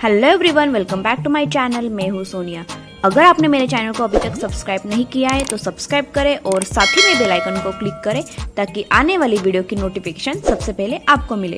Hello everyone, welcome back to my channel. मैं हूँ सोनिया। अगर आपने मेरे चैनल को अभी तक सब्सक्राइब नहीं किया है तो सब्सक्राइब करें और साथ ही में बेल आइकन को क्लिक करें ताकि आने वाली वीडियो की नोटिफिकेशन सबसे पहले आपको मिले।